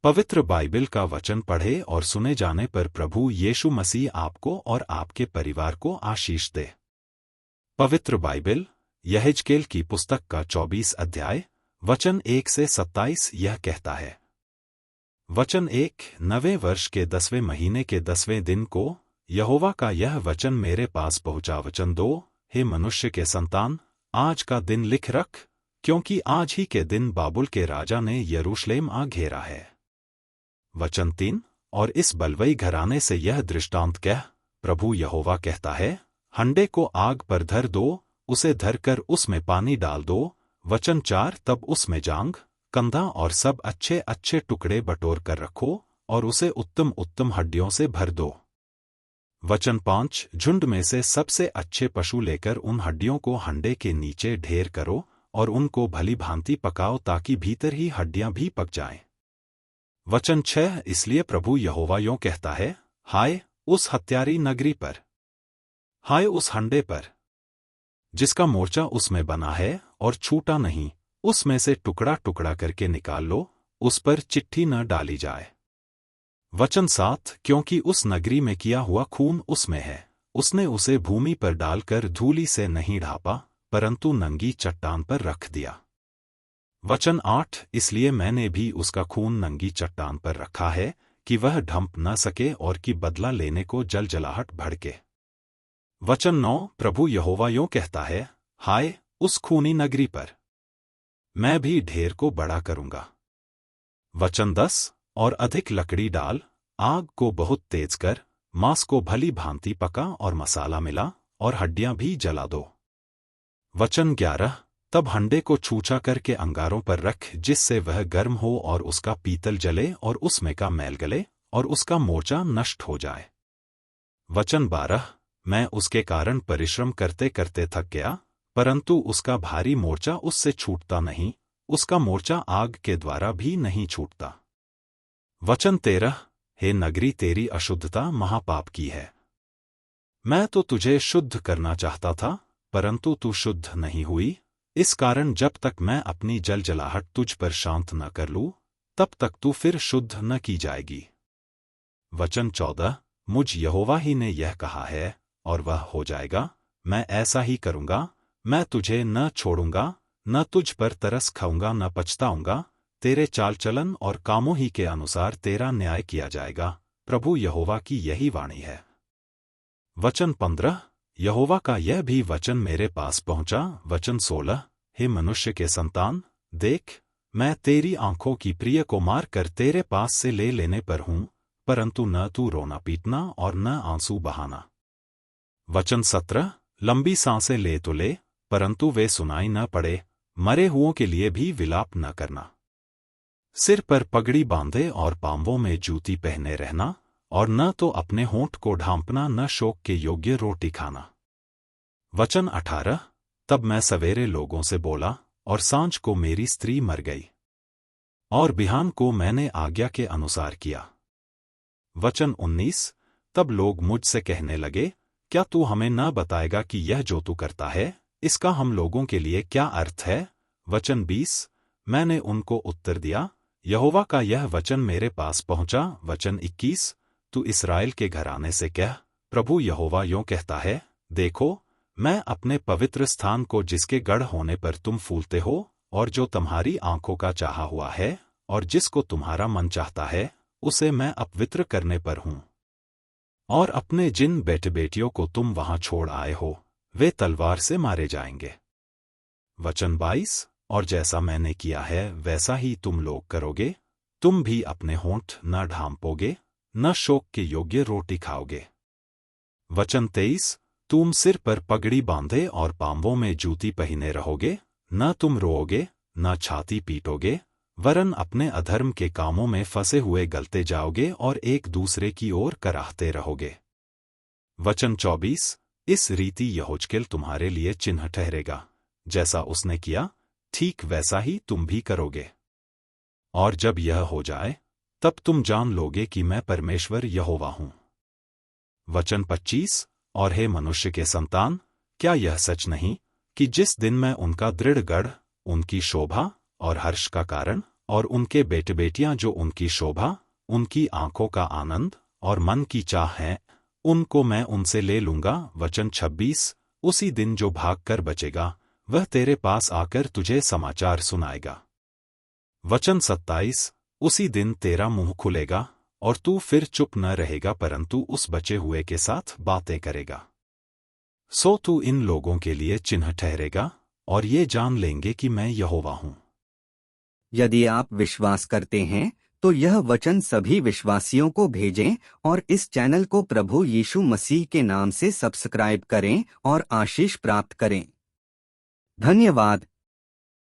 पवित्र बाइबल का वचन पढ़े और सुने जाने पर प्रभु यीशु मसीह आपको और आपके परिवार को आशीष दे। पवित्र बाइबल यहेजकेल की पुस्तक का 24 अध्याय वचन 1 से 27 यह कहता है। वचन 1 9वें वर्ष के 10वें महीने के 10वें दिन को यहोवा का यह वचन मेरे पास पहुंचा। वचन 2 हे मनुष्य के संतान, आज का दिन लिख रख, क्योंकि आज ही के दिन बाबुल के राजा ने यरूशलेम आ घेरा है। वचन 3 और इस बलवई घराने से यह दृष्टांत कह, प्रभु यहोवा कहता है, हंडे को आग पर धर दो, उसे धरकर उसमें पानी डाल दो। वचन 4 तब उसमें जांग, कंधा और सब अच्छे अच्छे टुकड़े बटोर कर रखो और उसे उत्तम उत्तम हड्डियों से भर दो। वचन 5 झुंड में से सबसे अच्छे पशु लेकर उन हड्डियों को हंडे के नीचे ढेर करो और उनको भली भांति पकाओ ताकि भीतर ही हड्डियां भी पक जाएं। वचन 6 इसलिए प्रभु यहोवा यों कहता है, हाय उस हत्यारी नगरी पर, हाय उस हंडे पर, जिसका मोर्चा उसमें बना है और छूटा नहीं, उसमें से टुकड़ा टुकड़ा करके निकाल लो, उस पर चिट्ठी न डाली जाए। वचन 7 क्योंकि उस नगरी में किया हुआ खून उसमें है, उसने उसे भूमि पर डालकर धूलि से नहीं ढापा, परंतु नंगी चट्टान पर रख दिया। वचन 8 इसलिए मैंने भी उसका खून नंगी चट्टान पर रखा है कि वह ढंप न सके और कि बदला लेने को जलजलाहट भड़के। वचन 9 प्रभु यहोवा यों कहता है, हाय उस खूनी नगरी पर, मैं भी ढेर को बड़ा करूंगा। वचन 10 और अधिक लकड़ी डाल, आग को बहुत तेज कर, मांस को भली भांति पका और मसाला मिला और हड्डियां भी जला दो। वचन 11 तब हंडे को छूछा करके अंगारों पर रख, जिससे वह गर्म हो और उसका पीतल जले और उसमें का मैल गले और उसका मोर्चा नष्ट हो जाए। वचन 12 मैं उसके कारण परिश्रम करते करते थक गया, परंतु उसका भारी मोर्चा उससे छूटता नहीं, उसका मोर्चा आग के द्वारा भी नहीं छूटता। वचन 13 हे नगरी तेरी अशुद्धता महापाप की है, मैं तो तुझे शुद्ध करना चाहता था, परंतु तू शुद्ध नहीं हुई, इस कारण जब तक मैं अपनी जलजलाहट तुझ पर शांत न कर लूं, तब तक तू फिर शुद्ध न की जाएगी। वचन 14 मुझ यहोवा ही ने यह कहा है और वह हो जाएगा, मैं ऐसा ही करूंगा, मैं तुझे न छोड़ूंगा, न तुझ पर तरस खाऊंगा, न पछताऊंगा, तेरे चाल चलन और कामों ही के अनुसार तेरा न्याय किया जाएगा, प्रभु यहोवा की यही वाणी है। वचन 15 यहोवा का यह भी वचन मेरे पास पहुंचा। वचन 16 हे मनुष्य के संतान, देख मैं तेरी आंखों की प्रिय को मार कर तेरे पास से ले लेने पर हूं, परंतु न तू रोना पीटना और न आंसू बहाना। वचन 17 लंबी सांसें ले तो ले, परंतु वे सुनाई न पड़े, मरे हुओं के लिए भी विलाप न करना। सिर पर पगड़ी बांधे और पांवों में जूती पहने रहना, और न तो अपने होंठ को ढांपना, न शोक के योग्य रोटी खाना। वचन 18 तब मैं सवेरे लोगों से बोला और सांझ को मेरी स्त्री मर गई, और बिहान को मैंने आज्ञा के अनुसार किया। वचन 19 तब लोग मुझसे कहने लगे, क्या तू हमें न बताएगा कि यह जो तू करता है, इसका हम लोगों के लिए क्या अर्थ है? वचन 20 मैंने उनको उत्तर दिया, यहोवा का यह वचन मेरे पास पहुंचा। वचन 21 तू इस्राएल के घराने से कह, प्रभु यहोवा यों कहता है, देखो मैं अपने पवित्र स्थान को जिसके गढ़ होने पर तुम फूलते हो और जो तुम्हारी आंखों का चाहा हुआ है और जिसको तुम्हारा मन चाहता है, उसे मैं अपवित्र करने पर हूं। और अपने जिन बेटे बेटियों को तुम वहां छोड़ आए हो, वे तलवार से मारे जाएंगे। वचन 22 और जैसा मैंने किया है वैसा ही तुम लोग करोगे, तुम भी अपने होंठ न ढांपोगे, न शोक के योग्य रोटी खाओगे। वचन 23 तुम सिर पर पगड़ी बांधे और पांवों में जूती पहने रहोगे, न तुम रोओगे, न छाती पीटोगे, वरन अपने अधर्म के कामों में फंसे हुए गलते जाओगे और एक दूसरे की ओर कराहते रहोगे। वचन 24 इस रीति यहोजकेल तुम्हारे लिए चिन्ह ठहरेगा, जैसा उसने किया ठीक वैसा ही तुम भी करोगे। और जब यह हो जाए, तब तुम जान लोगे कि मैं परमेश्वर यहोवा हूं। वचन 25 और हे मनुष्य के संतान, क्या यह सच नहीं कि जिस दिन मैं उनका दृढ़ गढ़, उनकी शोभा और हर्ष का कारण और उनके बेटे बेटियां जो उनकी शोभा, उनकी आंखों का आनंद और मन की चाह है, उनको मैं उनसे ले लूंगा। वचन 26। उसी दिन जो भाग कर बचेगा वह तेरे पास आकर तुझे समाचार सुनाएगा। वचन 27। उसी दिन तेरा मुंह खुलेगा और तू फिर चुप न रहेगा परंतु उस बचे हुए के साथ बातें करेगा। सो तू इन लोगों के लिए चिन्ह ठहरेगा और ये जान लेंगे कि मैं यहोवा हूं। यदि आप विश्वास करते हैं तो यह वचन सभी विश्वासियों को भेजें और इस चैनल को प्रभु यीशु मसीह के नाम से सब्सक्राइब करें और आशीष प्राप्त करें। धन्यवाद।